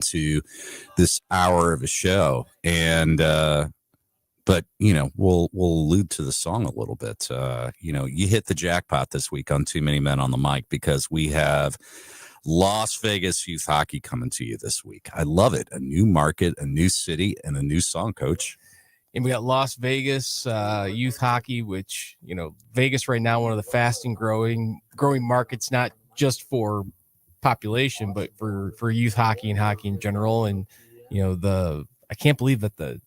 to this hour of a show. And, but we'll allude to the song a little bit. You hit the jackpot this week on Too Many Men on the Mic, because we have Las Vegas Youth Hockey coming to you this week. I love it. A new market, a new city, and a new song, Coach. And we got Las Vegas Youth Hockey, which, Vegas right now, one of the fast and growing markets, not just for population, but for youth hockey and hockey in general. And, I can't believe that the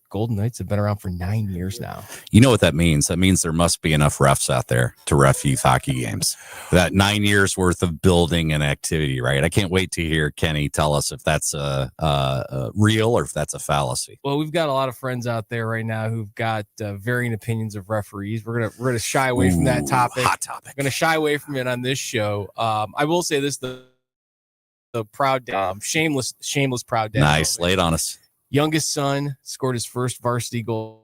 Golden Knights have been around for 9 years now. You know what that means? That means there must be enough refs out there to ref youth hockey games. That 9 years worth of building and activity, right? I can't wait to hear Kenny tell us if that's real or if that's a fallacy. Well, we've got a lot of friends out there right now who've got varying opinions of referees. We're gonna shy away from that topic. Hot topic. We're gonna shy away from it on this show. I will say this: the proud dad, shameless proud dad. Nice, lay it on us. Youngest son scored his first varsity goal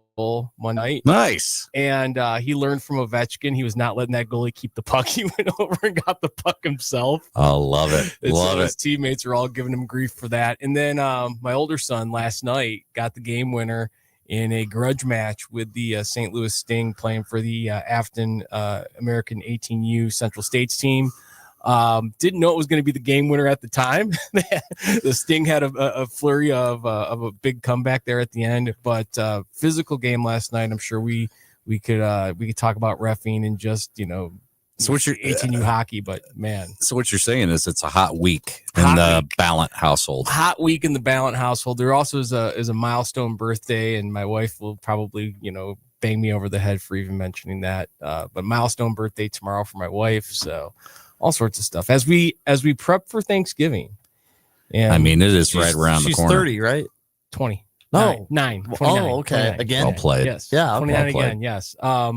one night. Nice. And he learned from Ovechkin. He was not letting that goalie keep the puck. He went over and got the puck himself. Oh, love it. Love it. His teammates are all giving him grief for that. And then my older son last night got the game winner in a grudge match with the St. Louis Sting, playing for the Afton American 18U Central States team. Didn't know it was going to be the game winner at the time. The Sting had a flurry of a big comeback there at the end, but physical game last night. I'm sure we could talk about reffing and just so what's your 18U hockey, but man. So what you're saying is it's a hot week in the Ballant household. Hot week in the Ballant household. There also is a milestone birthday, and my wife will probably bang me over the head for even mentioning that. But milestone birthday tomorrow for my wife, so. All sorts of stuff as we prep for Thanksgiving. And I mean, it is right around the corner. She's 30, right? 20. No. 9. Oh, okay. 29. Again. Well played. Yes. Yeah. 29 well played. again. Yes. I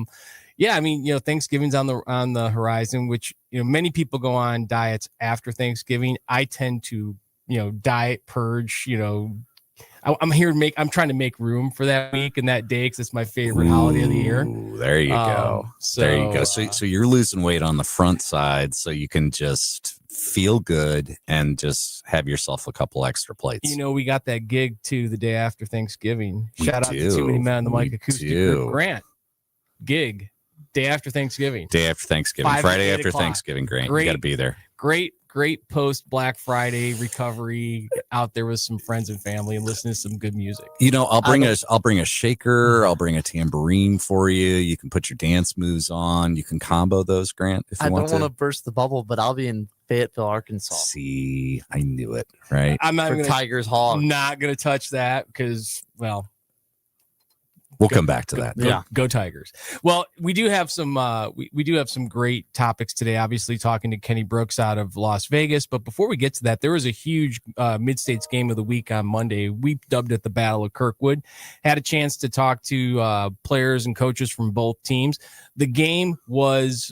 mean, Thanksgiving's on the horizon, which, many people go on diets after Thanksgiving. I tend to, diet purge, I'm trying to make room for that week and that day, because it's my favorite holiday of the year. There you go. There you go. So you're losing weight on the front side, so you can just feel good and just have yourself a couple extra plates. We got that gig too the day after Thanksgiving. Shout out to Too Many Men on the Mic acoustic group. Grant gig day after Thanksgiving. Day after Thanksgiving. Friday after Thanksgiving. Grant, you got to be there. Great post Black Friday recovery out there with some friends and family and listen to some good music. I'll bring a shaker. I'll bring a tambourine for you. You can put your dance moves on. You can combo those, Grant, if you want to. I don't want to burst the bubble, but I'll be in Fayetteville, Arkansas. See, I knew it, right? I'm not for Tigers Hogs. Not going to touch that because, well, we'll come back to that. Go Tigers. Well, we do have some we do have some great topics today, obviously talking to Kenny Brooks out of Las Vegas. But before we get to that, there was a huge mid-states game of the week on Monday. We dubbed it the Battle of Kirkwood. Had a chance to talk to players and coaches from both teams. The game was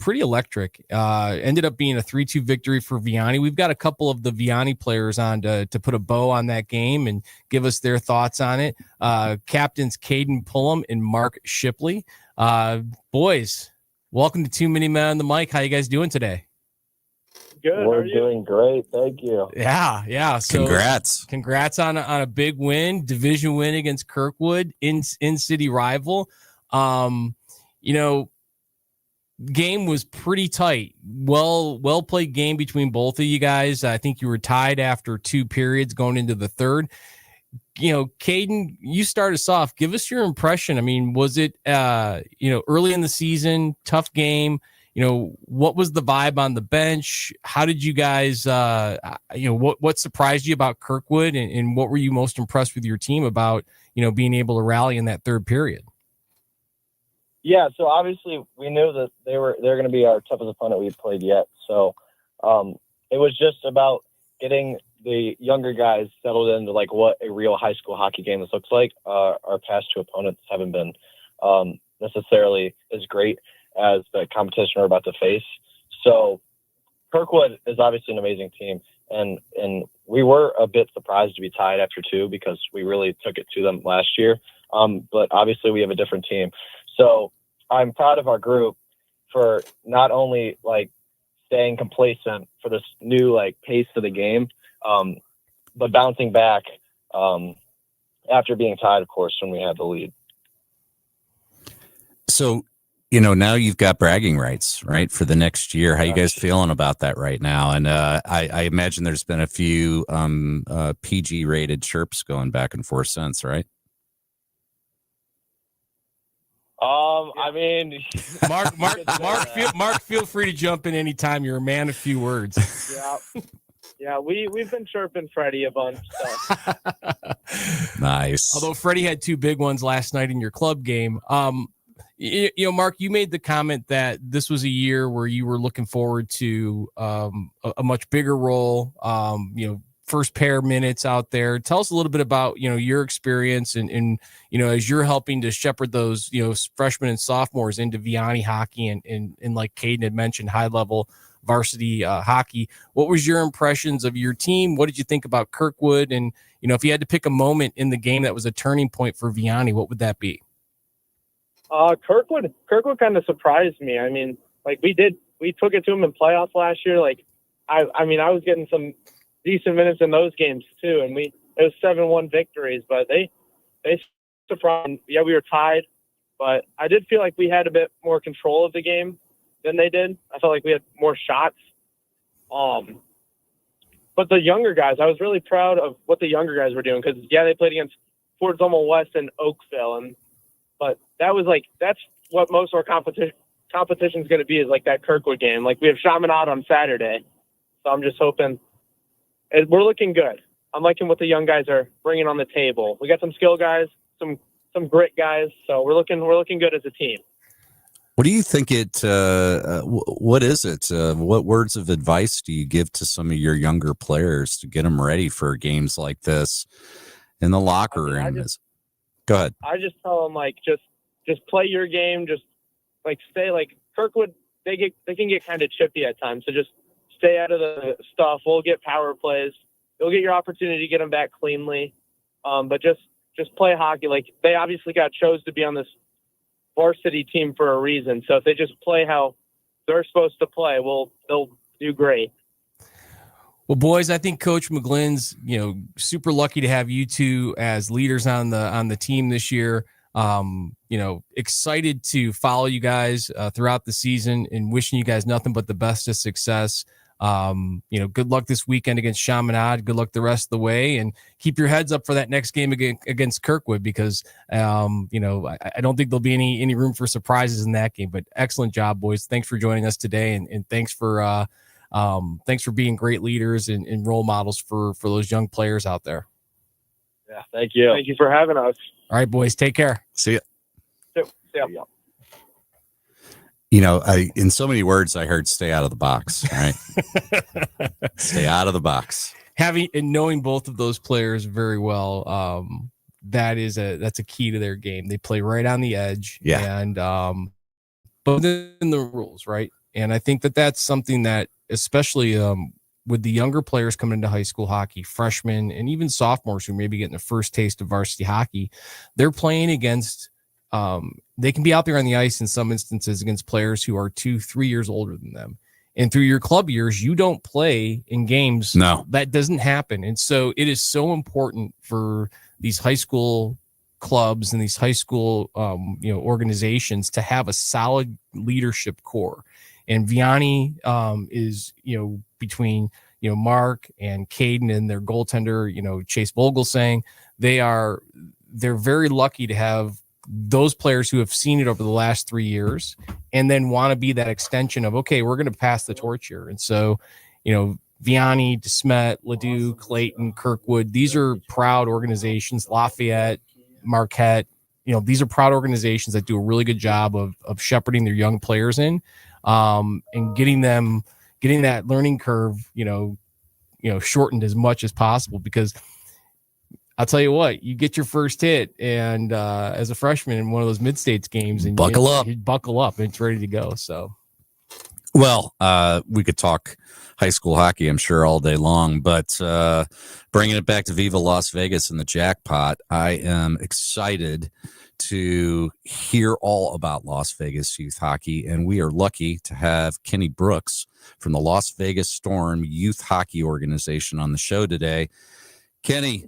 pretty electric. Ended up being a 3-2 victory for Vianney. We've got a couple of the Vianney players on to put a bow on that game and give us their thoughts on it. Captains Caden Pullum and Mark Shipley. Boys, welcome to Too Many Men on the Mic. How you guys doing today? Good. We're doing great. Thank you. Yeah. So congrats on a big win, division win against Kirkwood, in city rival. Game was pretty tight. Well played game between both of you guys. I think you were tied after 2 periods going into the third. Caden, you start us off. Give us your impression. I mean, was it early in the season, tough game? What was the vibe on the bench? How did you guys what surprised you about Kirkwood, and what were you most impressed with your team about, being able to rally in that third period? Yeah, so obviously we knew that they're going to be our toughest opponent we've played yet. So it was just about getting the younger guys settled into like what a real high school hockey game looks like. Our past 2 opponents haven't been necessarily as great as the competition we're about to face. So Kirkwood is obviously an amazing team, and we were a bit surprised to be tied after 2 because we really took it to them last year. But obviously we have a different team. So I'm proud of our group for not only like staying complacent for this new like pace of the game, but bouncing back after being tied, of course, when we had the lead. So, now you've got bragging rights, right, for the next year. How you guys feeling about that right now? And I imagine there's been a few PG-rated chirps going back and forth since, right? I mean, Mark, feel free to jump in anytime. You're a man of few words. Yeah, we've been chirping Freddie a bunch. So. Nice. Although Freddie had 2 big ones last night in your club game. Mark, you made the comment that this was a year where you were looking forward to a much bigger role. First pair minutes out there. Tell us a little bit about, your experience and as you're helping to shepherd those, freshmen and sophomores into Vianney hockey and like Caden had mentioned, high level varsity hockey. What was your impressions of your team? What did you think about Kirkwood? And, if you had to pick a moment in the game that was a turning point for Vianney, what would that be? Kirkwood kind of surprised me. I mean, like we took it to him in playoffs last year. Like, I was getting some decent minutes in those games too, and it was 7-1 victories, but they surprised. Yeah, we were tied, but I did feel like we had a bit more control of the game than they did. I felt like we had more shots. But the younger guys, I was really proud of what the younger guys were doing because they played against Fort Zumwalt West and Oakville, but that's what most of our competition is going to be, is like that Kirkwood game. Like we have Chaminade on Saturday, so I'm just hoping. We're looking good. I'm liking what the young guys are bringing on the table. We got some skill guys, some grit guys, so we're looking good as a team. What do you think what is it? What words of advice do you give to some of your younger players to get them ready for games like this in the locker room? Go ahead. I just tell them, like, just play your game. Just like stay, like Kirkwood, they can get kind of chippy at times. So just stay out of the stuff. We'll get power plays. You'll get your opportunity to get them back cleanly. But just play hockey. Like, they obviously got chose to be on this varsity team for a reason. So if they just play how they're supposed to play, they'll do great. Well, boys, I think Coach McGlynn's, super lucky to have you two as leaders on the team this year. Excited to follow you guys throughout the season and wishing you guys nothing but the best of success. Good luck this weekend against Chaminade. Good luck the rest of the way, and keep your heads up for that next game against Kirkwood because, I don't think there'll be any room for surprises in that game. But excellent job, boys. Thanks for joining us today, and thanks for being great leaders and role models for those young players out there. Yeah, thank you. Thank you for having us. All right, boys, take care. See ya. Yeah. In so many words, I heard stay out of the box, right? Stay out of the box. Having and knowing both of those players very well, that's a key to their game. They play right on the edge, and but within the rules, right? And I think that's something that, especially with the younger players coming into high school hockey, freshmen and even sophomores who may be getting the first taste of varsity hockey, they're playing against. They can be out there on the ice in some instances against players who are 2-3 years older than them. And through your club years, you don't play in games. No, that doesn't happen. And so it is so important for these high school clubs and these high school, organizations to have a solid leadership core. And Vianney is, between, Mark and Caden and their goaltender, Chase Vogelsang, they're very lucky to have those players who have seen it over the last 3 years and then want to be that extension of, okay, we're going to pass the torch here. And so, Vianney, DeSmet, Ladue, Clayton, Kirkwood, these are proud organizations. Lafayette, Marquette, these are proud organizations that do a really good job of shepherding their young players in, and getting that learning curve, shortened as much as possible, because I'll tell you what, you get your first hit, and as a freshman in one of those mid-states games, and buckle up, and it's ready to go. So, well, we could talk high school hockey, I'm sure, all day long, but bringing it back to Viva Las Vegas and the jackpot, I am excited to hear all about Las Vegas youth hockey, and we are lucky to have Kenny Brooks from the Las Vegas Storm Youth Hockey Organization on the show today. Kenny,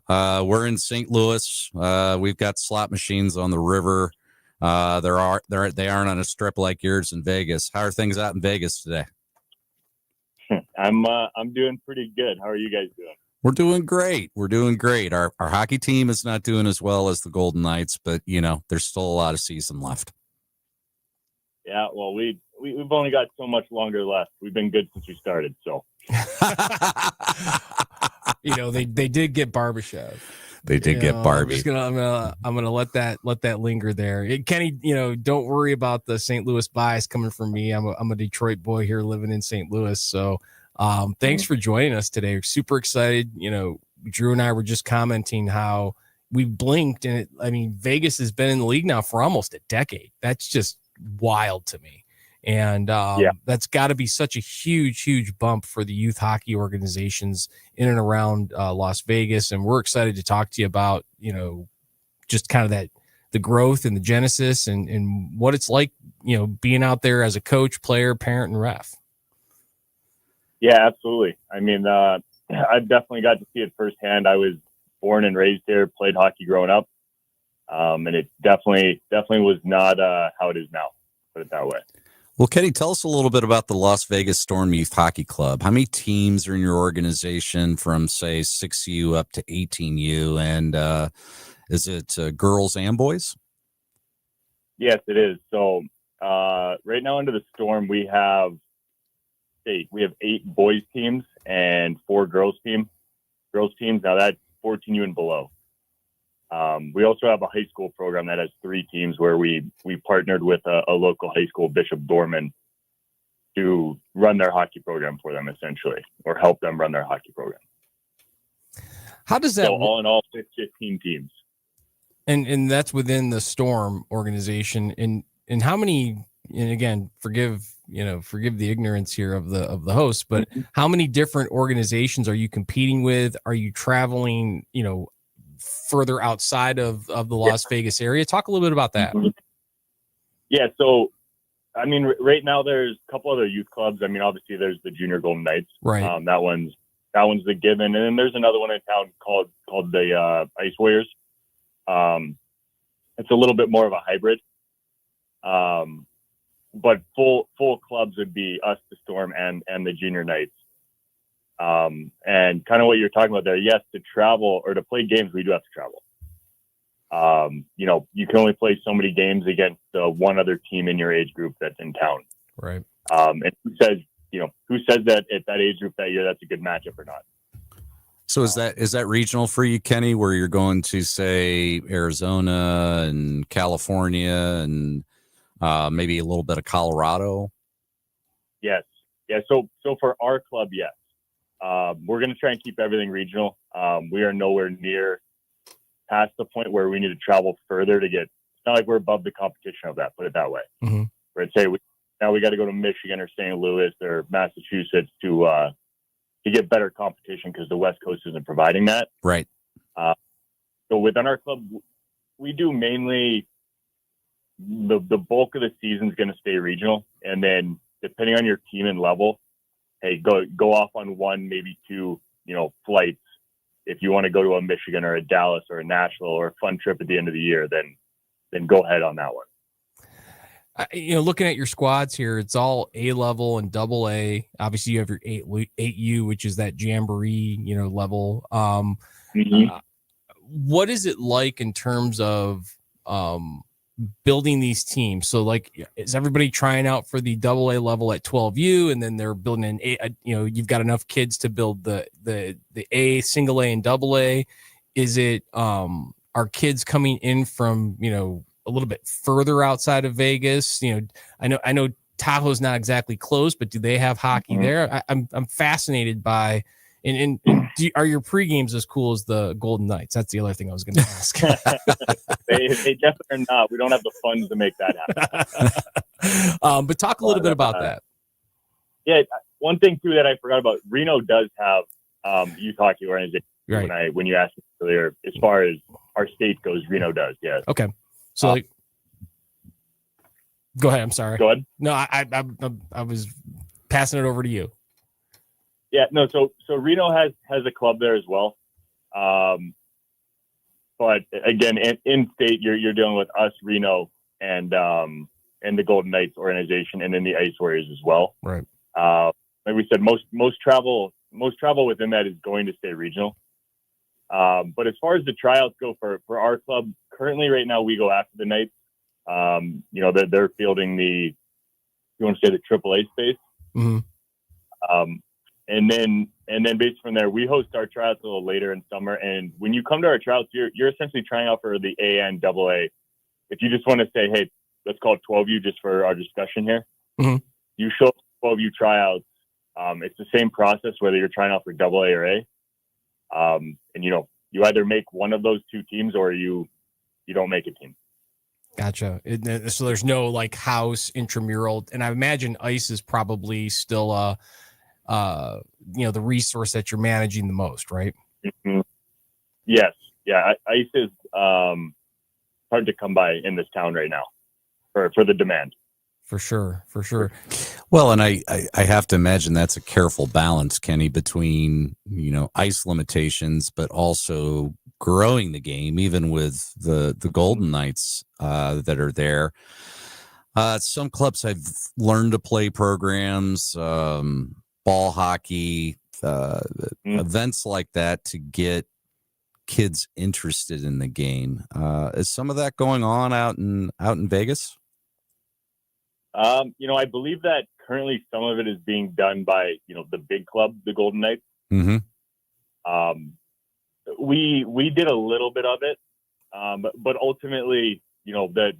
we're in St. Louis. We've got slot machines on the river. They aren't on a strip like yours in Vegas. How are things out in Vegas today? I'm doing pretty good. How are you guys doing? We're doing great. We're doing great. Our hockey team is not doing as well as the Golden Knights, but there's still a lot of season left. Yeah, well, we've only got so much longer left. We've been good since we started, so. They did get Barbashev. They did get Barbie. I'm gonna let that linger there. Kenny, don't worry about the St. Louis bias coming from me. I'm a Detroit boy here living in St. Louis, so. Thanks for joining us today. We're super excited. Drew and I were just commenting how we blinked, and Vegas has been in the league now for almost a decade. That's just wild to me. And that's got to be such a huge, huge bump for the youth hockey organizations in and around Las Vegas. And we're excited to talk to you about, just kind of the growth and the genesis and what it's like, being out there as a coach, player, parent, and ref. Yeah, absolutely. I've definitely got to see it firsthand. I was born and raised here, played hockey growing up. And it definitely was not how it is now, put it that way. Well, Kenny, tell us a little bit about the Las Vegas Storm Youth Hockey Club. How many teams are in your organization from, say, 6U up to 18U? And is it girls and boys? Yes, it is. So right now under the Storm, we have 8 boys teams and 4 girls teams. Now that's 14U and below. We also have a high school program that has 3 teams where we partnered with a local high school, Bishop Dorman, to run their hockey program for them, essentially, or help them run their hockey program. How does that? So all in all, 15 teams. And that's within the Storm organization. And how many? And again, forgive the ignorance here of the host, but how many different organizations are you competing with? Are you traveling, further outside of the Las Vegas area? Talk a little bit about that. Yeah. So, right now there's a couple other youth clubs. Obviously there's the Junior Golden Knights. Right. That one's the given. And then there's another one in town called the Ice Warriors. It's a little bit more of a hybrid. But full clubs would be us, the Storm, and the Junior Knights. And kind of what you're talking about there, yes, to travel or to play games, we do have to travel. You can only play so many games against one other team in your age group that's in town. Right. And who says that at that age group that year, that's a good matchup or not? So is that regional for you, Kenny, where you're going to, say, Arizona and California and maybe a little bit of Colorado? Yes. Yeah. So for our club, yes. We're going to try and keep everything regional. We are nowhere near past the point where we need to travel further to get. It's not like we're above the competition of that. Put it that way. Mm-hmm. Where I'd say now we got to go to Michigan or St. Louis or Massachusetts to get better competition because the West Coast isn't providing that. Right. So within our club, we do mainly the bulk of the season is going to stay regional, and then depending on your team and level, hey, go off on 1, maybe 2, flights. If you want to go to a Michigan or a Dallas or a Nashville or a fun trip at the end of the year, then go ahead on that one. Looking at your squads here, it's all A level and double A. Obviously, you have your 8U, which is that jamboree, level. What is it like in terms of building these teams? So, like, is everybody trying out for the double A level at 12U, and then they're building an A? You've got enough kids to build the A, single A, and double A. Is it are kids coming in from a little bit further outside of Vegas? I know Tahoe's not exactly closed, but do they have hockey there? I'm fascinated by. And are your pre-games as cool as the Golden Knights? That's the other thing I was going to ask. They definitely are not. We don't have the funds to make that happen. But talk a little bit about that. Yeah, one thing too that I forgot about. Reno does have youth hockey organization. Right. When you asked me earlier, as far as our state goes, Reno does. Yes. Okay. So, go ahead. I'm sorry. Go ahead. No, I was passing it over to you. Yeah, no. So Reno has a club there as well. But again, in state, you're dealing with us, Reno, and the Golden Knights organization, and then the Ice Warriors as well. Right. Like we said, most travel within that is going to stay regional. But as far as the tryouts go for our club, currently right now we go after the Knights. They're fielding you want to say the AAA space. Mm-hmm. And then based from there, we host our tryouts a little later in summer. And when you come to our tryouts, you're essentially trying out for the A and AA. If you just want to say, hey, let's call it 12U just for our discussion here. Mm-hmm. You show up for 12U tryouts. It's the same process whether you're trying out for AA or A. And you either make one of those two teams or you don't make a team. Gotcha. So there's no like house intramural, and I imagine ice is probably still the resource that you're managing the most, right? Mm-hmm. Yes. Yeah. Ice is hard to come by in this town right now for the demand. For sure. Well, and I have to imagine that's a careful balance, Kenny, between, ice limitations, but also growing the game, even with the Golden Knights that are there. Some clubs have learned to play programs, ball hockey, events like that to get kids interested in the game. Is some of that going on out in Vegas? I believe that currently some of it is being done by, the big club, the Golden Knights. Mm-hmm. We did a little bit of it. But ultimately, that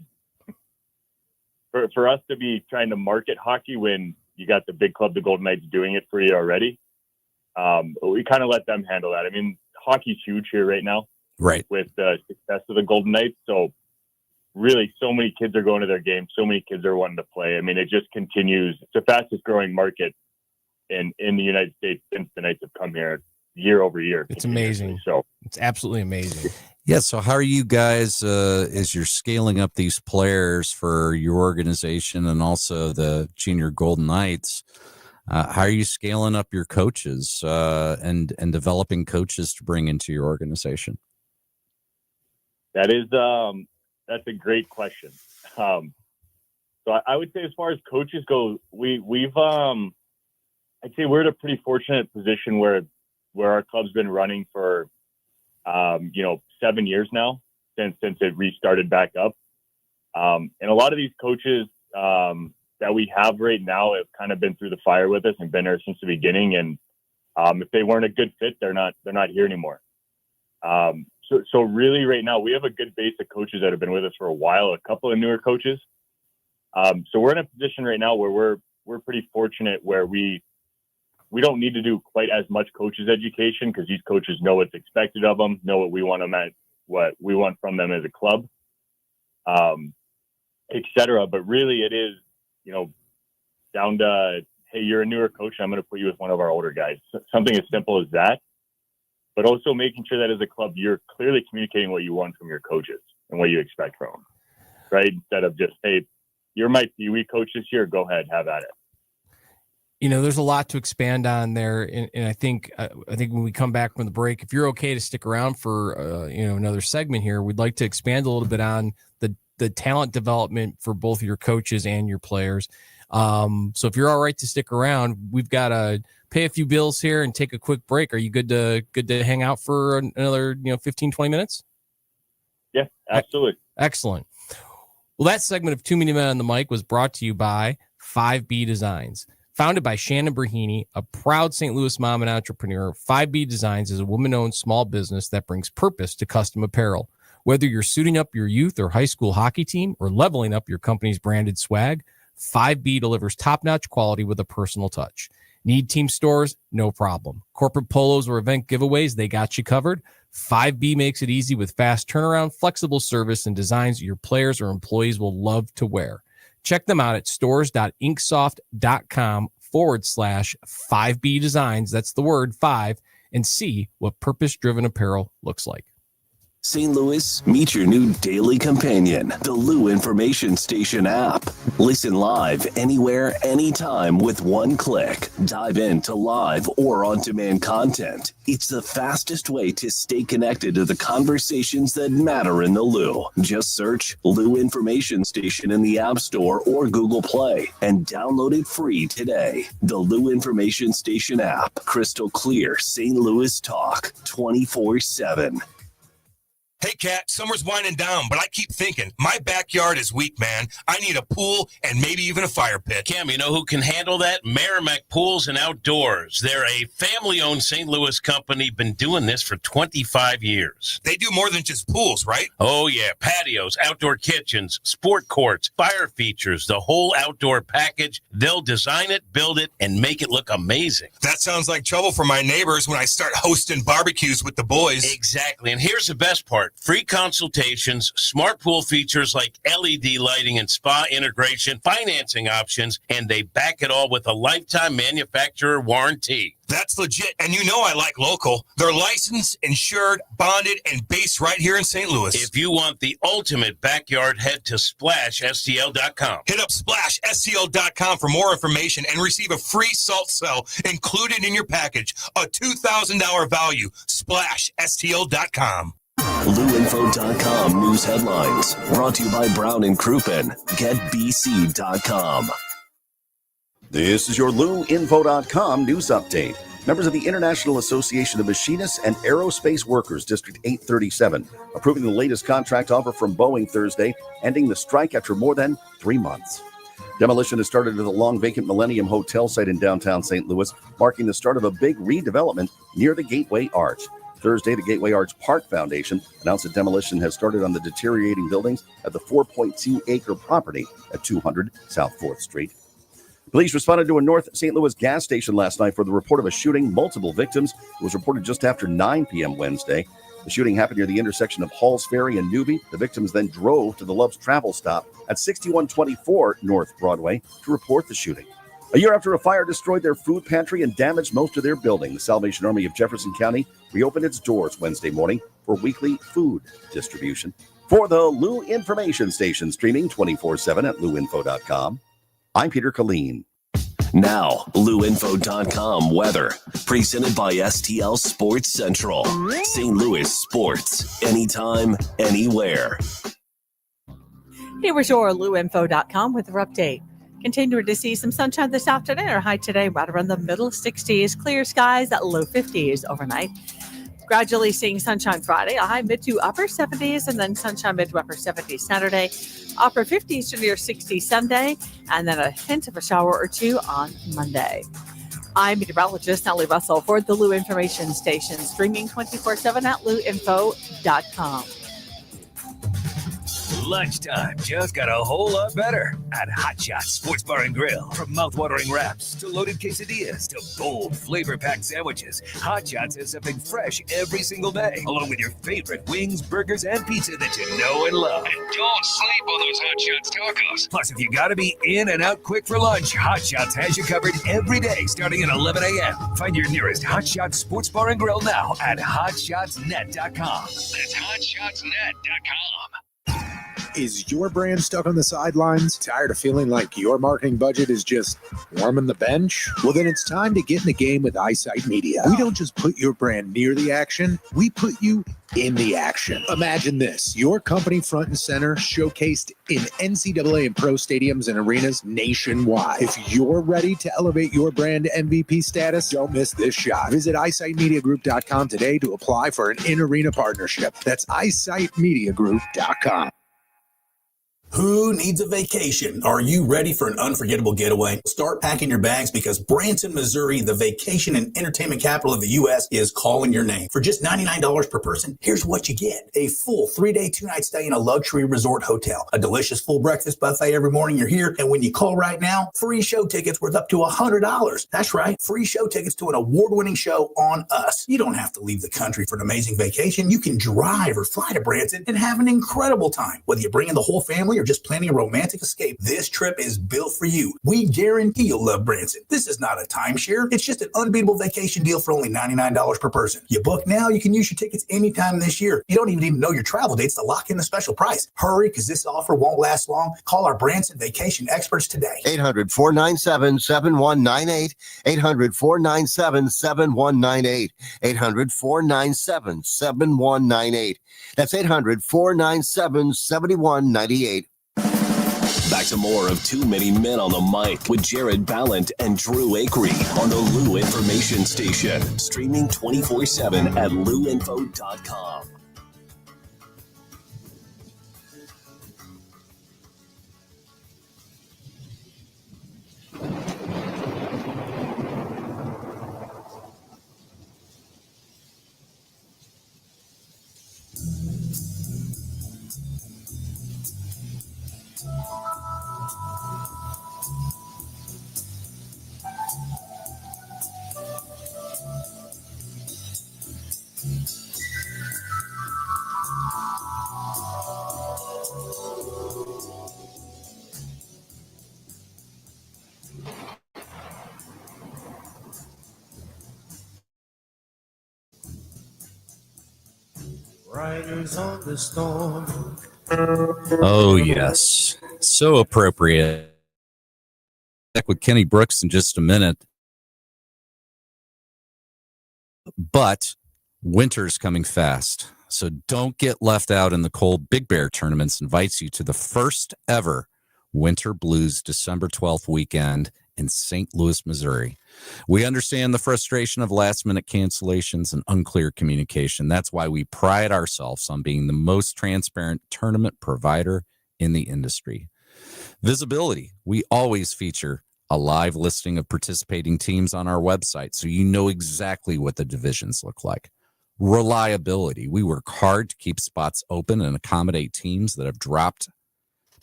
for us to be trying to market hockey when you got the big club, the Golden Knights, doing it for you already, we kind of let them handle that. I mean, hockey's huge here right now, right? With the success of the Golden Knights. So really, so many kids are going to their games. So many kids are wanting to play. I mean, it just continues. It's the fastest growing market in the United States since the Knights have come here year over year. It's amazing. So it's absolutely amazing. Yeah. So how are you guys, as you're scaling up these players for your organization and also the Junior Golden Knights, how are you scaling up your coaches and developing coaches to bring into your organization? That's a great question. So I would say as far as coaches go, we've I'd say we're in a pretty fortunate position where our club's been running for 7 years now since it restarted back up. And a lot of these coaches that we have right now have kind of been through the fire with us and been there since the beginning. And if they weren't a good fit, they're not here anymore. So really right now we have a good base of coaches that have been with us for a while, a couple of newer coaches. So we're in a position right now where we're pretty fortunate where we don't need to do quite as much coaches education because these coaches know what's expected of them, know what we want them at, what we want from them as a club, et cetera. But really it is, down to, hey, you're a newer coach, I'm going to put you with one of our older guys. Something as simple as that. But also making sure that as a club, you're clearly communicating what you want from your coaches and what you expect from them, right? Instead of just, hey, you're my Pee Wee coach this year, go ahead, have at it. There's a lot to expand on there. And I think when we come back from the break, if you're okay to stick around for, another segment here, we'd like to expand a little bit on the talent development for both your coaches and your players. So if you're all right to stick around, we've got to pay a few bills here and take a quick break. Are you good to hang out for another, 15, 20 minutes? Yeah, absolutely. Excellent. Well, that segment of Too Many Men on the Mic was brought to you by 5B Designs. Founded by Shannon Brahini, a proud St. Louis mom and entrepreneur, 5B Designs is a woman-owned small business that brings purpose to custom apparel. Whether you're suiting up your youth or high school hockey team or leveling up your company's branded swag, 5B delivers top-notch quality with a personal touch. Need team stores? No problem. Corporate polos or event giveaways? They got you covered. 5B makes it easy with fast turnaround, flexible service, and designs your players or employees will love to wear. Check them out at stores.inksoft.com/5B Designs. That's the word 5, and see what purpose-driven apparel looks like. St. Louis, meet your new daily companion, the Lou Information Station app. Listen live anywhere, anytime with one click. Dive into live or on-demand content. It's the fastest way to stay connected to the conversations that matter in the Lou. Just search Lou Information Station in the App Store or Google Play and download it free today. The Lou Information Station app. Crystal clear St. Louis talk 24/7. Hey, Kat, summer's winding down, but I keep thinking, my backyard is weak, man. I need a pool and maybe even a fire pit. Cam, you know who can handle that? Merrimack Pools and Outdoors. They're a family-owned St. Louis company, been doing this for 25 years. They do more than just pools, right? Oh, yeah. Patios, outdoor kitchens, sport courts, fire features, the whole outdoor package. They'll design it, build it, and make it look amazing. That sounds like trouble for my neighbors when I start hosting barbecues with the boys. Exactly. And here's the best part. Free consultations, smart pool features like LED lighting and spa integration, financing options, and they back it all with a lifetime manufacturer warranty. That's legit. And you know I like local. They're licensed, insured, bonded, and based right here in St. Louis. If you want the ultimate backyard, head to SplashSTL.com. Hit up SplashSTL.com for more information and receive a free salt cell included in your package. A $2,000 value. SplashSTL.com. LouInfo.com news headlines. Brought to you by Brown and Crouppen. GetBC.com. This is your LouInfo.com news update. Members of the International Association of Machinists and Aerospace Workers, District 837, approving the latest contract offer from Boeing Thursday, ending the strike after more than 3 months. Demolition has started at the long-vacant Millennium Hotel site in downtown St. Louis, marking the start of a big redevelopment near the Gateway Arch. Thursday, the Gateway Arch Park Foundation announced that demolition has started on the deteriorating buildings at the 4.2-acre property at 200 South 4th Street. Police responded to a North St. Louis gas station last night for the report of a shooting, multiple victims. It was reported just after 9 p.m. Wednesday. The shooting happened near the intersection of Halls Ferry and Newby. The victims then drove to the Love's Travel stop at 6124 North Broadway to report the shooting. A year after a fire destroyed their food pantry and damaged most of their building, the Salvation Army of Jefferson County reopened its doors Wednesday morning for weekly food distribution. For the Lou Information Station, streaming 24/7 at LouInfo.com, I'm Peter Colleen. Now, LouInfo.com weather. Presented by STL Sports Central. St. Louis sports. Anytime, anywhere. Here was your LouInfo.com with your update. Continuing to see some sunshine this afternoon. Our high today right around the middle 60s. Clear skies at low 50s overnight. Gradually seeing sunshine Friday. A high mid to upper 70s. And then sunshine mid to upper 70s Saturday. Upper 50s to near 60 Sunday. And then a hint of a shower or two on Monday. I'm meteorologist Sally Russell for the Lou Information Station. Streaming 24/7 at LouInfo.com. Lunchtime just got a whole lot better at Hot Shots Sports Bar and Grill. From mouth-watering wraps to loaded quesadillas to bold, flavor-packed sandwiches, Hot Shots has something fresh every single day, along with your favorite wings, burgers, and pizza that you know and love. And don't sleep on those Hot Shots tacos. Plus, if you gotta be in and out quick for lunch, Hot Shots has you covered every day starting at 11 a.m. Find your nearest Hot Shots Sports Bar and Grill now at HotShotsNet.com. That's HotShotsNet.com. Is your brand stuck on the sidelines? Tired of feeling like your marketing budget is just warming the bench? Well, then it's time to get in the game with Eyesight Media. We don't just put your brand near the action, we put you in the action. Imagine this, your company front and center, showcased in NCAA and pro stadiums and arenas nationwide. If you're ready to elevate your brand to MVP status, don't miss this shot. Visit EyesightMediaGroup.com today to apply for an in-arena partnership. That's EyesightMediaGroup.com. Who needs a vacation? Are you ready for an unforgettable getaway? Start packing your bags because Branson, Missouri, the vacation and entertainment capital of the U.S., is calling your name. For just $99 per person, here's what you get. A full 3-day, 2-night stay in a luxury resort hotel. A delicious full breakfast buffet every morning you're here. And when you call right now, free show tickets worth up to $100. That's right. Free show tickets to an award-winning show on us. You don't have to leave the country for an amazing vacation. You can drive or fly to Branson and have an incredible time. Whether you bring in the whole family or just planning a romantic escape, this trip is built for you. We guarantee you'll love Branson. This is not a timeshare. It's just an unbeatable vacation deal for only $99 per person. You book now, you can use your tickets anytime this year. You don't even need to know your travel dates to lock in the special price. Hurry, because this offer won't last long. Call our Branson vacation experts today. 800-497-7198. 800-497-7198. 800-497-7198. That's 800-497-7198. Back to more of Too Many Men on the Mic with Jared Ballant and Drew Akery on the Lou Information Station. Streaming 24/7 at louinfo.com. Riders on the storm. Oh, yes. So appropriate. Back with Kenny Brooks in just a minute. But winter's coming fast, so don't get left out in the cold. Big Bear Tournaments invites you to the first ever Winter Blues December 12th weekend in St. Louis, Missouri. We understand the frustration of last-minute cancellations and unclear communication. That's why we pride ourselves on being the most transparent tournament provider in the industry. Visibility. We always feature a live listing of participating teams on our website, so you know exactly what the divisions look like. Reliability. We work hard to keep spots open and accommodate teams that have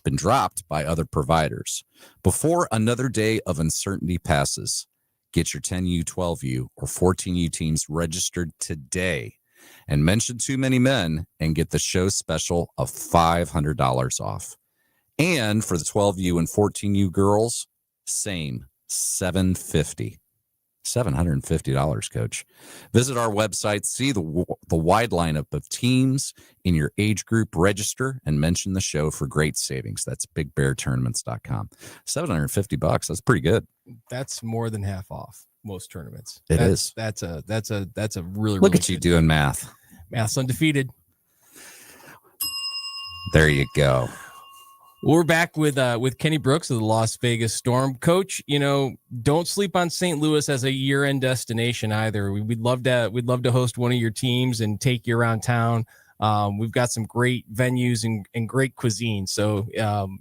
been dropped by other providers. Before another day of uncertainty passes, get your 10U, 12U, or 14U teams registered today and mention Too Many Men and get the show special of $500 off. And for the 12U and 14U girls, same, $750. $750, Coach. Visit our website, see the wide lineup of teams in your age group, register, and mention the show for great savings. That's bigbeartournaments.com. $750. That's pretty good. That's more than half off most tournaments. It is. That's a really Look really at you doing math. Math's undefeated. There you go. We're back with Kenny Brooks of the Las Vegas Storm. Coach, don't sleep on St. Louis as a year-end destination either. We'd love to host one of your teams and take you around town. We've got some great venues and great cuisine. So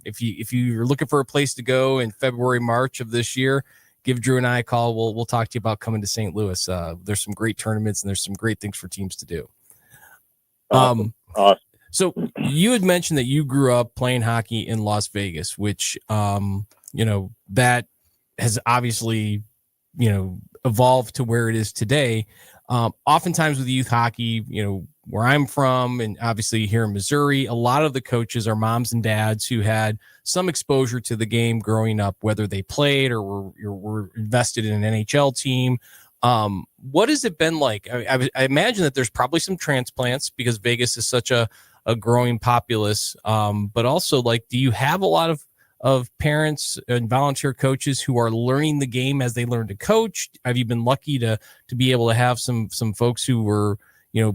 if you're looking for a place to go in February, March of this year, give Drew and I a call. We'll talk to you about coming to St. Louis. There's some great tournaments and there's some great things for teams to do. So you had mentioned that you grew up playing hockey in Las Vegas, which, that has obviously, evolved to where it is today. Oftentimes with youth hockey, where I'm from and obviously here in Missouri, a lot of the coaches are moms and dads who had some exposure to the game growing up, whether they played or were invested in an NHL team. What has it been like? I imagine that there's probably some transplants because Vegas is such a growing populace. But also, do you have a lot of parents and volunteer coaches who are learning the game as they learn to coach? Have you been lucky to be able to have some folks who were,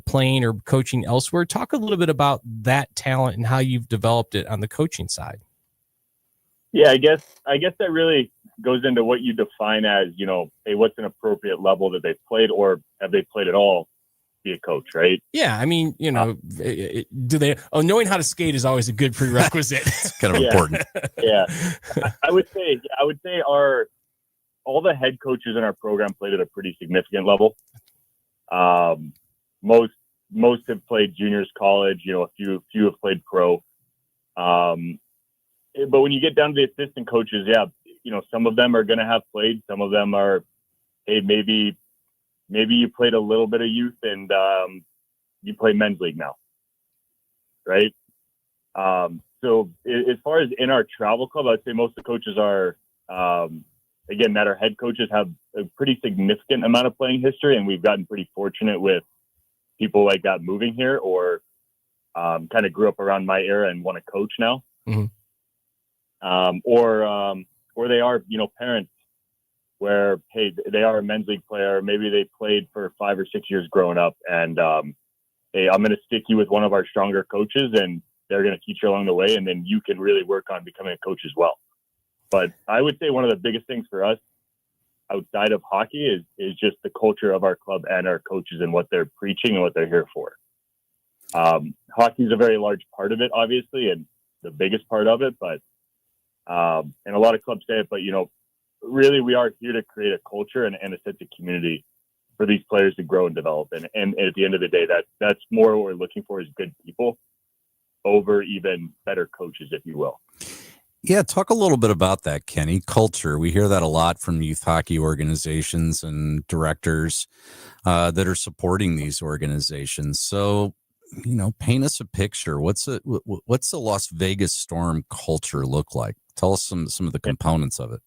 playing or coaching elsewhere? Talk a little bit about that talent and how you've developed it on the coaching side. Yeah, I guess that really goes into what you define as, hey, what's an appropriate level that they've played, or have they played at all? Be a coach, right? Yeah, I mean, knowing how to skate is always a good prerequisite. It's kind of important. Yeah, I would say all the head coaches in our program played at a pretty significant level. Most have played juniors college. A few have played pro. But when you get down to the assistant coaches, some of them are going to have played. Some of them are, hey, maybe you played a little bit of youth and you play men's league now, right? So as far as in our travel club, I'd say most of the coaches are, again, that our head coaches have a pretty significant amount of playing history, and we've gotten pretty fortunate with people like that moving here or kind of grew up around my era and want to coach now. Mm-hmm. Or they are, parents where, hey, they are a men's league player. Maybe they played for 5 or 6 years growing up, and hey, I'm going to stick you with one of our stronger coaches, and they're going to teach you along the way, and then you can really work on becoming a coach as well. But I would say one of the biggest things for us outside of hockey is just the culture of our club and our coaches and what they're preaching and what they're here for. Hockey is a very large part of it, obviously, and the biggest part of it. But and a lot of clubs say it, but really we are here to create a culture and a sense of community for these players to grow and develop. And at the end of the day, that's more what we're looking for is good people over even better coaches, if you will. Yeah, talk a little bit about that, Kenny. Culture. We hear that a lot from youth hockey organizations and directors that are supporting these organizations. So, paint us a picture. What's the Las Vegas Storm culture look like? Tell us some of the components of it.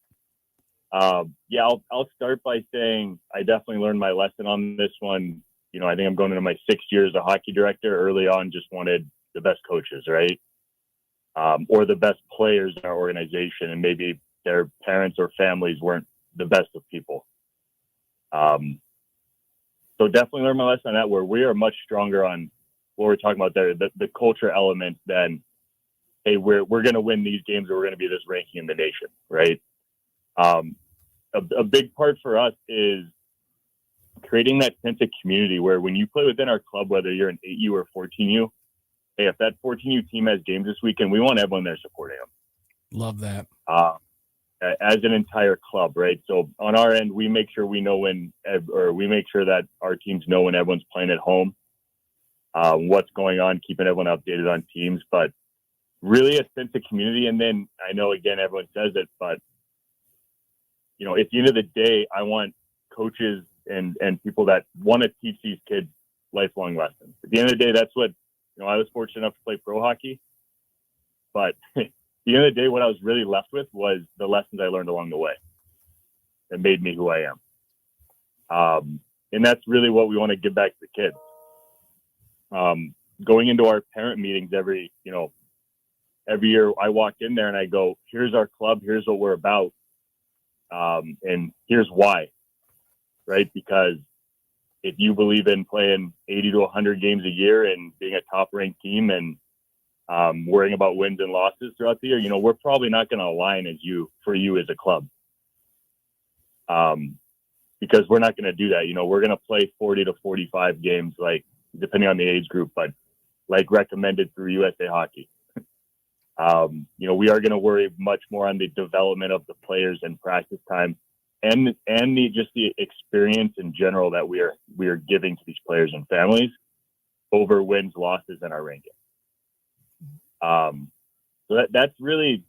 Yeah, I'll start by saying I definitely learned my lesson on this one. I think I'm going into my 6th year as a hockey director. Early on, just wanted the best coaches, right? Or the best players in our organization, and maybe their parents or families weren't the best of people. So definitely learned my lesson on that, where we are much stronger on what we're talking about there, the culture element than, hey, we're going to win these games or we're going to be this ranking in the nation, right? A big part for us is creating that sense of community where when you play within our club, whether you're an 8U or 14U, hey, if that 14U team has games this weekend, we want everyone there supporting them. Love that. As an entire club, right? So on our end, we make sure we know we make sure that our teams know when everyone's playing at home, what's going on, keeping everyone updated on teams, but really a sense of community. And then I know, again, everyone says it, but at the end of the day, I want coaches and people that want to teach these kids lifelong lessons. At the end of the day, that's what, I was fortunate enough to play pro hockey, but at the end of the day, what I was really left with was the lessons I learned along the way that made me who I am. And that's really what we want to give back to the kids. Going into our parent meetings every year, I walk in there and I go, here's our club, here's what we're about. And here's why, right? Because if you believe in playing 80 to 100 games a year and being a top ranked team and worrying about wins and losses throughout the year, we're probably not going to align for you as a club. Because we're not going to do that. We're going to play 40 to 45 games, like depending on the age group, but like recommended through USA Hockey. We are going to worry much more on the development of the players and practice time and the experience in general that we are giving to these players and families over wins, losses, and our ranking. So that's really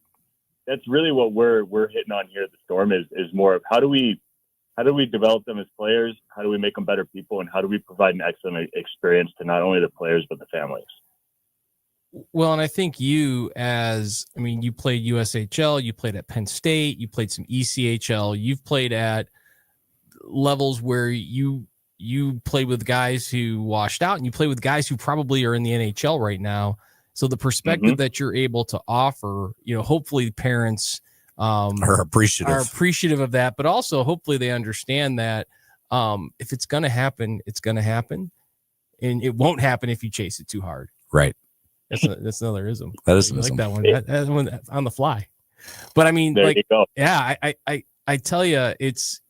what we're hitting on here at the Storm is more of how do we develop them as players? How do we make them better people? And how do we provide an excellent experience to not only the players, but the families? Well, and I think you played USHL, you played at Penn State, you played some ECHL, you've played at levels where you played with guys who washed out and you play with guys who probably are in the NHL right now. So the perspective that you're able to offer, hopefully parents are appreciative of that, but also hopefully they understand that if it's going to happen, it's going to happen, and it won't happen if you chase it too hard. Right. That's another ism. That is an like ism. that one. That one on the fly. But I mean, there you go. Yeah, I tell you, it's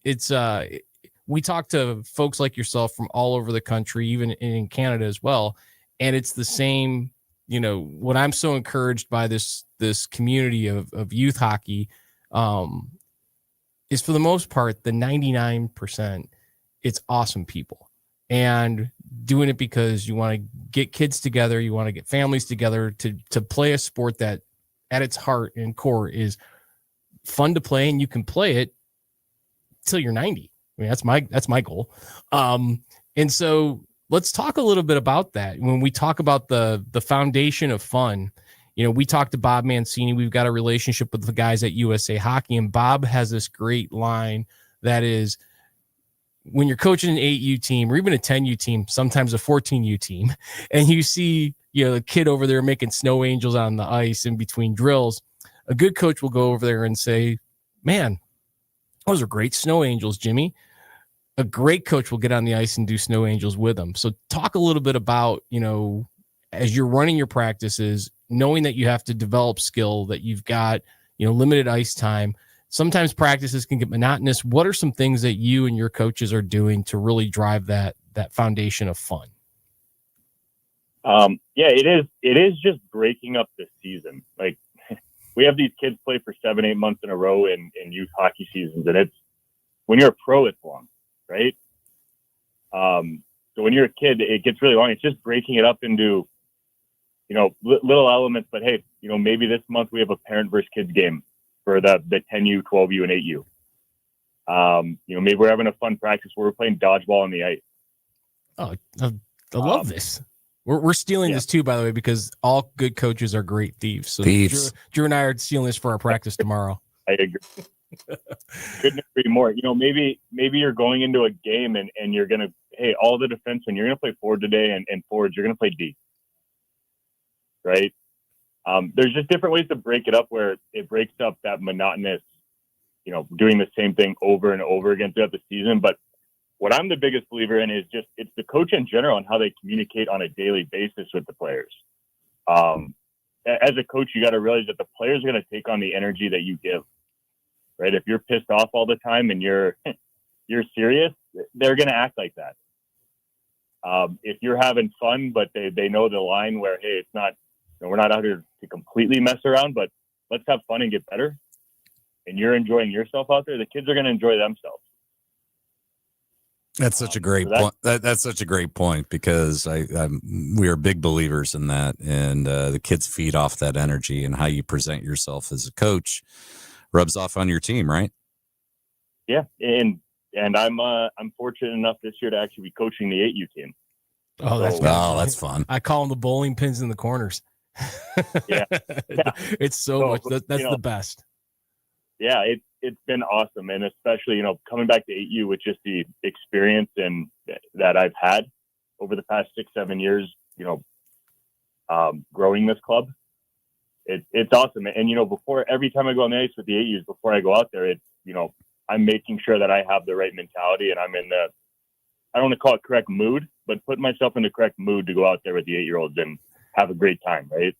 we talk to folks like yourself from all over the country, even in Canada as well, and it's the same. What I'm so encouraged by this community of youth hockey is for the most part, the 99%, it's awesome people and doing it because you want to get kids together. You want to get families together to play a sport that at its heart and core is fun to play, and you can play it till you're 90. I mean, that's my goal. And so let's talk a little bit about that. When we talk about the foundation of fun, we talked to Bob Mancini. We've got a relationship with the guys at USA Hockey, and Bob has this great line that is, when you're coaching an 8U team or even a 10U team, sometimes a 14U team, and you see, the kid over there making snow angels on the ice in between drills, a good coach will go over there and say, man, those are great snow angels, Jimmy. A great coach will get on the ice and do snow angels with them. So talk a little bit about, as you're running your practices, knowing that you have to develop skill, that you've got, limited ice time. Sometimes practices can get monotonous. What are some things that you and your coaches are doing to really drive that foundation of fun? It is just breaking up the season. Like, we have these kids play for 7-8 months in a row in youth hockey seasons, and when you're a pro, it's long, right? So when you're a kid, it gets really long. It's just breaking it up into, little elements. But hey, maybe this month we have a parent versus kids game for the 10U, 12U, and 8U. Maybe we're having a fun practice where we're playing dodgeball on the ice. Oh, I love this. We're stealing this too, by the way, because all good coaches are great thieves. So Thieves. Drew and I are stealing this for our practice tomorrow. I agree. Couldn't agree more. Maybe you're going into a game and you're gonna, hey, all the defensemen, you're gonna play forward today, and forwards, you're gonna play D. Right? There's just different ways to break it up where it breaks up that monotonous, doing the same thing over and over again throughout the season. But what I'm the biggest believer in is just, it's the coach in general and how they communicate on a daily basis with the players. As a coach, you got to realize that the players are going to take on the energy that you give, right? If you're pissed off all the time and you're serious, they're going to act like that. If you're having fun, but they know the line where, hey, it's not, we're not out here to completely mess around, but let's have fun and get better. And you're enjoying yourself out there, the kids are going to enjoy themselves. That's such a great point. That's such a great point, because we are big believers in that, and the kids feed off that energy, and how you present yourself as a coach rubs off on your team, right? Yeah, and I'm fortunate enough this year to actually be coaching the 8U team. Oh, that's that's fun. I call them the bowling pins in the corners. Yeah. It's so much. That's the best. Yeah, it's been awesome, and especially coming back to 8U with just the experience and that I've had over the past 6-7 years, growing this club, it's awesome. And before, every time I go on the ice with the 8Us, before I go out there, it's I'm making sure that I have the right mentality, and I'm in the, I don't want to call it correct mood, but put myself in the correct mood to go out there with the 8-year-olds and have a great time, right?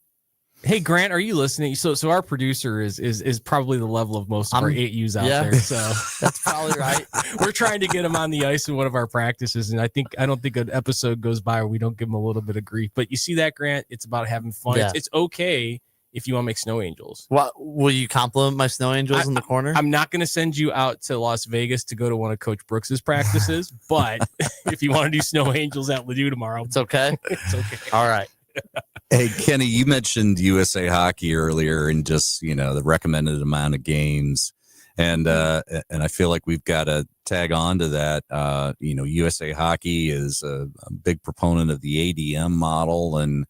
Hey, Grant, are you listening? So our producer is probably the level of most of our 8Us out there. So that's probably right. We're trying to get him on the ice in one of our practices, and I don't think an episode goes by where we don't give him a little bit of grief. But you see that, Grant? It's about having fun. Yeah. It's okay if you want to make snow angels. What will you compliment my snow angels in the corner? I'm not going to send you out to Las Vegas to go to one of Coach Brooks's practices, but if you want to do snow angels at Ladue tomorrow, it's okay. It's okay. All right. Hey, Kenny, you mentioned USA Hockey earlier, and just, the recommended amount of games. And I feel like we've got to tag on to that. USA Hockey is a big proponent of the ADM model. And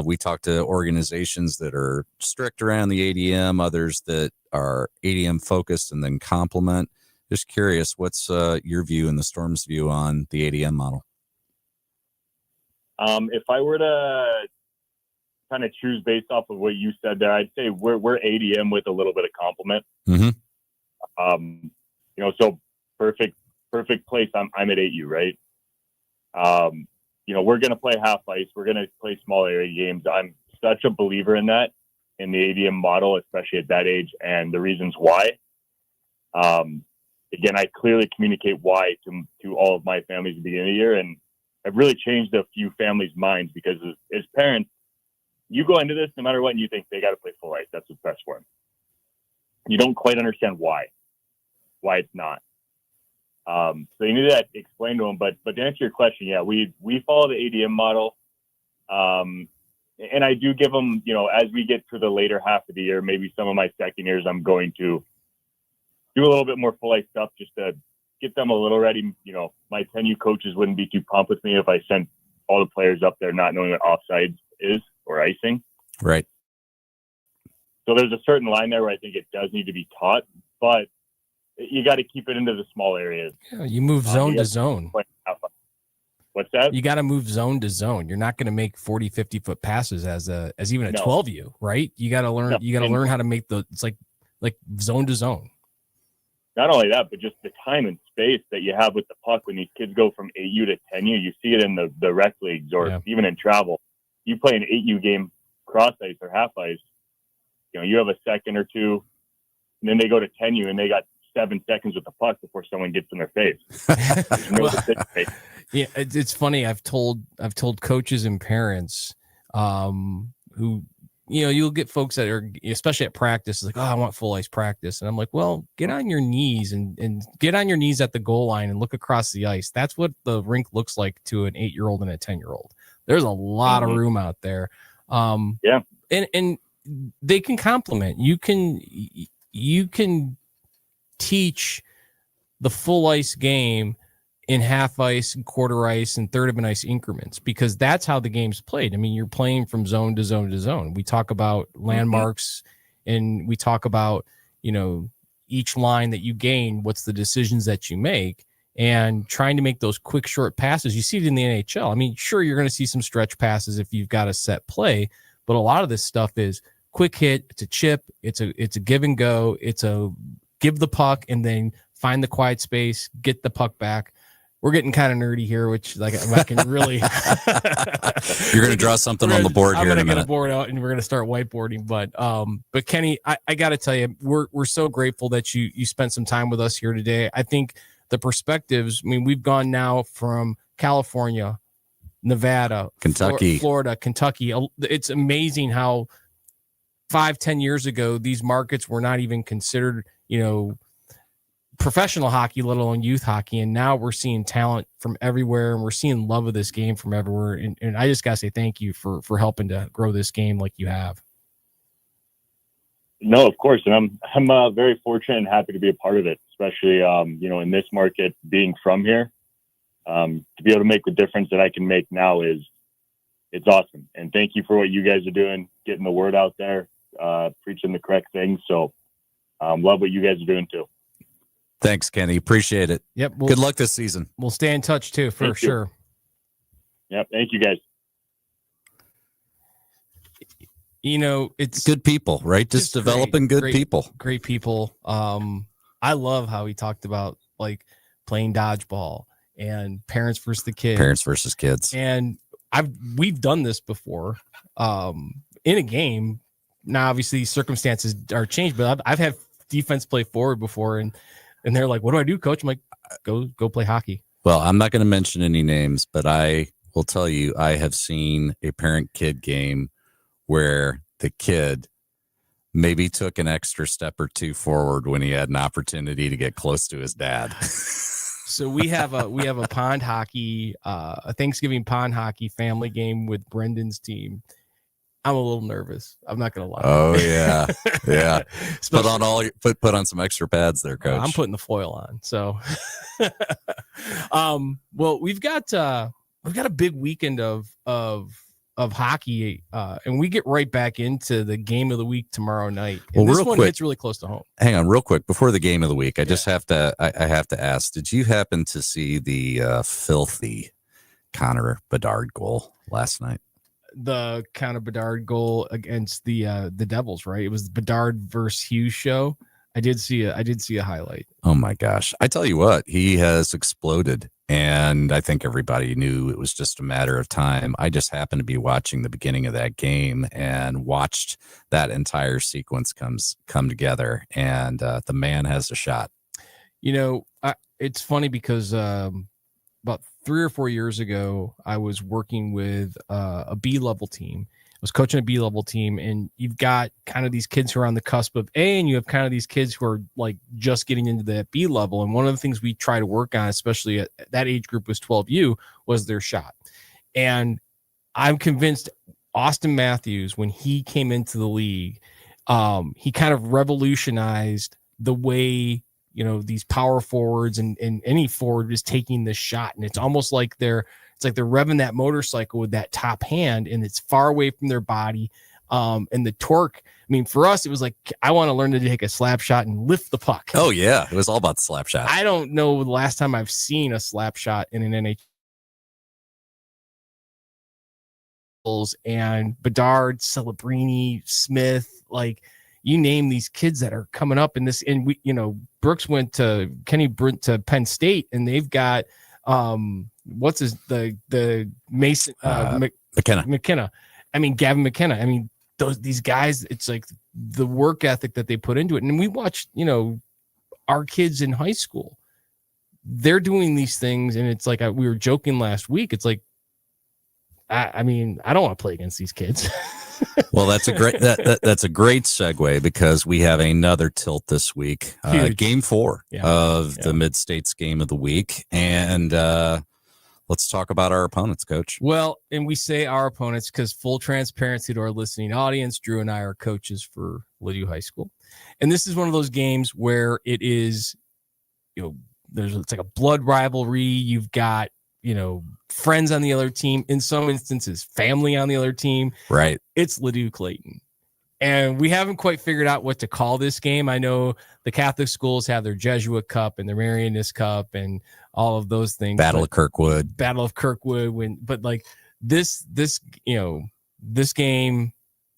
we talk to organizations that are strict around the ADM, others that are ADM focused and then complement. Just curious, what's your view and the Storm's view on the ADM model? If I were to kind of choose based off of what you said there, I'd say we're ADM with a little bit of complement. Mm-hmm. So perfect place. I'm at 8U, right? We're going to play half ice. We're going to play small area games. I'm such a believer in that, in the ADM model, especially at that age, and the reasons why. Again, I clearly communicate why to all of my families at the beginning of the year, and I've really changed a few families' minds, because as parents, you go into this no matter what, and you think they got to play full ice. That's what's best for them. You don't quite understand why it's not. So you need to explain to them. But to answer your question, yeah, we follow the ADM model, and I do give them, as we get to the later half of the year, maybe some of my second years, I'm going to do a little bit more full ice stuff just to get them a little ready. My 10U coaches wouldn't be too pumped with me if I sent all the players up there not knowing what offsides is or icing. Right. So there's a certain line there where I think it does need to be taught, but you got to keep it into the small areas. Yeah, you move zone to zone. What's that? You got to move zone to zone. You're not going to make 40, 50 foot passes as even a 12U, right? You got to learn. You got to learn how to make it's like zone to zone. Not only that, but just the time and space that you have with the puck when these kids go from 8U to 10U. You see it in the rec leagues or even in travel. You play an 8U game cross ice or half ice. You have a second or two, and then they go to 10U and they got 7 seconds with the puck before someone gets in their face. Yeah, it's funny. I've told coaches and parents who, you'll get folks that are, especially at practice, like, oh, I want full ice practice. And I'm like, well, get on your knees and get on your knees at the goal line and look across the ice. That's what the rink looks like to an 8-year-old and a 10-year-old. There's a lot of room out there. Yeah. And they can complement. You can teach the full ice game in half ice and quarter ice and third of an ice increments, because that's how the game's played. I mean, you're playing from zone to zone to zone. We talk about landmarks and we talk about, each line that you gain, what's the decisions that you make, and trying to make those quick, short passes. You see it in the NHL. I mean, sure, you're going to see some stretch passes if you've got a set play, but a lot of this stuff is quick hit. It's a chip. It's a give and go. It's a give the puck and then find the quiet space, get the puck back. We're getting kind of nerdy here, which I can really. You're going to draw something on the board here in a minute. I'm going to get a board out and we're going to start whiteboarding. But Kenny, I got to tell you, we're so grateful that you spent some time with us here today. I think the perspectives. I mean, we've gone now from California, Nevada, Kentucky, Florida, Kentucky. It's amazing how 5-10 years ago these markets were not even considered, professional hockey, let alone youth hockey. And now we're seeing talent from everywhere and we're seeing love of this game from everywhere. And I just got to say thank you for helping to grow this game like you have. No, of course. And I'm very fortunate and happy to be a part of it, especially, in this market, being from here, to be able to make the difference that I can make now it's awesome. And thank you for what you guys are doing, getting the word out there, preaching the correct things. So, love what you guys are doing too. Thanks, Kenny. Appreciate it. Yep. Good luck this season. We'll stay in touch too, for sure. Yep. Thank you, guys. It's good people, right? Just developing good people. Great people. I love how he talked about like playing dodgeball and parents versus the kids. Parents versus kids. And we've done this before in a game. Now, obviously, circumstances are changed, but I've had defense play forward before, and they're like, "What do I do, coach?" I'm like, "Go play hockey." Well, I'm not going to mention any names, but I will tell you, I have seen a parent-kid game where the kid maybe took an extra step or two forward when he had an opportunity to get close to his dad. So we have a pond hockey, a Thanksgiving pond hockey family game with Brendan's team. I'm a little nervous. I'm not gonna lie. Oh yeah, yeah. Put on some extra pads there, coach. I'm putting the foil on. So, well, we've got a big weekend of hockey, and we get right back into the game of the week tomorrow night. And well, this one hits really close to home. Hang on, real quick before the game of the week, I just have to ask: did you happen to see the filthy Connor Bedard goal last night? The Connor Bedard goal against the Devils, right? It was the Bedard versus Hughes show. I did see a highlight. Oh my gosh. I tell you what, he has exploded, and I think everybody knew it was just a matter of time. I just happened to be watching the beginning of that game and watched that entire sequence come together, and the man has a shot. It's funny because about 3 or 4 years ago, I was working with a B-level team. I was coaching a B-level team, and you've got kind of these kids who are on the cusp of A, and you have kind of these kids who are like just getting into that B-level. And one of the things we try to work on, especially at that age group was 12U, was their shot. And I'm convinced Austin Matthews, when he came into the league, he kind of revolutionized the way these power forwards and any forward is taking this shot. And it's almost like they're revving that motorcycle with that top hand, and it's far away from their body. And the torque, I mean, for us, it was like, I want to learn to take a slap shot and lift the puck. Oh yeah, it was all about the slap shot. I don't know the last time I've seen a slap shot in an NHL. And Bedard, Celebrini, Smith, like you name these kids that are coming up in this. And we, Brooks Kenny Brent to Penn State, and they've got the Mason McKenna. I mean, Gavin McKenna. I mean, these guys, it's like the work ethic that they put into it. And we watched, our kids in high school, they're doing these things. And it's like, we were joking last week. It's like, I mean, I don't want to play against these kids. Well, that's a great that's a great segue because we have another tilt this week, game 4 of the Mid-States Game of the Week, and let's talk about our opponents, Coach. Well, and we say our opponents because full transparency to our listening audience, Drew and I are coaches for Ladue High School, and this is one of those games where it is, it's like a blood rivalry. You've got friends on the other team, in some instances family on the other team, right? It's Ladue Clayton, and we haven't quite figured out what to call this game. I know the Catholic schools have their Jesuit Cup and their Marianist Cup and all of those things. Battle of Kirkwood, but like this game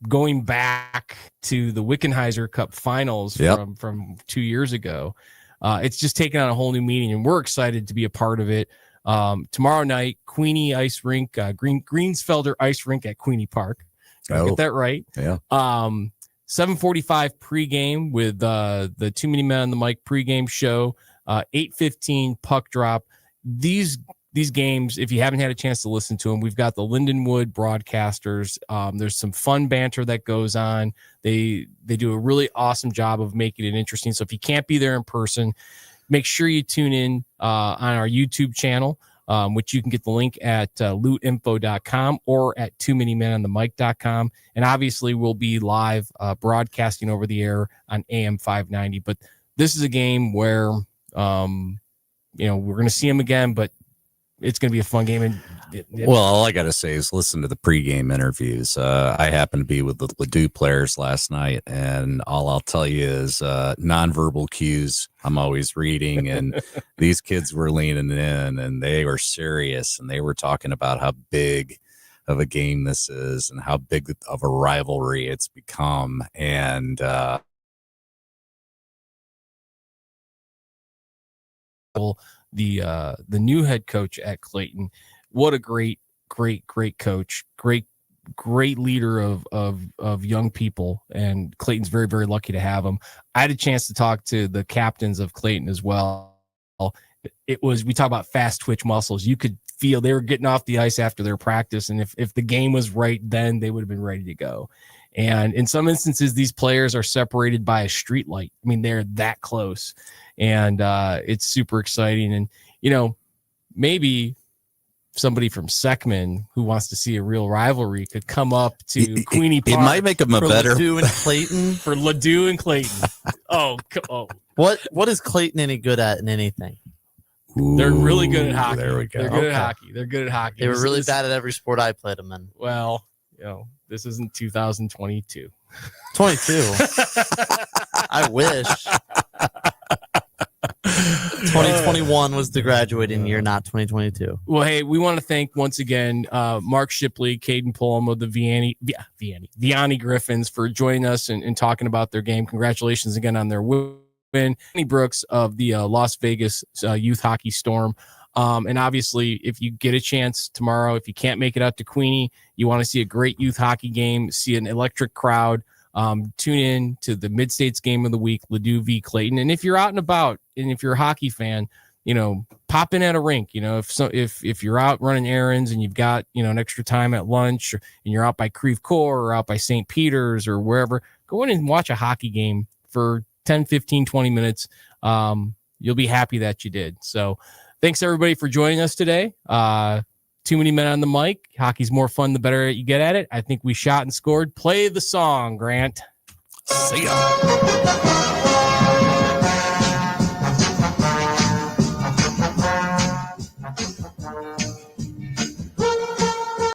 going back to the Wickenheiser Cup finals from 2 years ago, it's just taken on a whole new meaning, and we're excited to be a part of it. Tomorrow night, Queenie Ice Rink, Greensfelder Ice Rink at Queenie Park. Get that right. Yeah. 7:45 pregame with the Too Many Men on the Mic pregame show. 8:15 puck drop. These games, if you haven't had a chance to listen to them, we've got the Lindenwood broadcasters. There's some fun banter that goes on. They do a really awesome job of making it interesting. So if you can't be there in person, make sure you tune in on our YouTube channel, which you can get the link at lootinfo.com or at toomanymenonthemic.com. And obviously, we'll be live broadcasting over the air on AM 590. But this is a game where, we're going to see them again, but it's going to be a fun game. And well, all I got to say is listen to the pregame interviews. I happened to be with the Ladue players last night, and all I'll tell you is nonverbal cues I'm always reading, and these kids were leaning in, and they were serious, and they were talking about how big of a game this is and how big of a rivalry it's become. And the new head coach at Clayton, what a great coach, great leader of young people, and Clayton's very, very lucky to have him. I had a chance to talk to the captains of Clayton as well. We talk about fast twitch muscles. You could feel they were getting off the ice after their practice, and if the game was right then, they would have been ready to go. And in some instances, these players are separated by a street light. I mean, they're that close, and it's super exciting. And maybe somebody from Seckman who wants to see a real rivalry could come up to Queenie Park. It might make them a better Ladue and Clayton. For Ladue and Clayton. Oh. What is Clayton any good at in anything? They're really good at hockey. There we go. They're good at hockey. They were really bad at every sport I played them in. Well, this isn't 2022. 22. I wish. 2021 was the graduating year, not 2022. Well, hey, we want to thank once again Mark Shipley, Caden Pullum of the Vianney Griffins for joining us and talking about their game. Congratulations again on their win. Kenny Brooks of the Las Vegas Youth Hockey Storm. And obviously, if you get a chance tomorrow, if you can't make it out to Queenie, you want to see a great youth hockey game, see an electric crowd, tune in to the Mid-States Game of the Week, Ladue v. Clayton. And if you're out and about, and if you're a hockey fan, pop in at a rink. If you're out running errands and you've got, an extra time at lunch, and you're out by Creve Coeur or out by St. Peter's or wherever, go in and watch a hockey game for 10, 15, 20 minutes. You'll be happy that you did. So thanks everybody for joining us today. Too Many Men on the Mic. Hockey's more fun the better you get at it. I think we shot and scored. Play the song, Grant. See ya.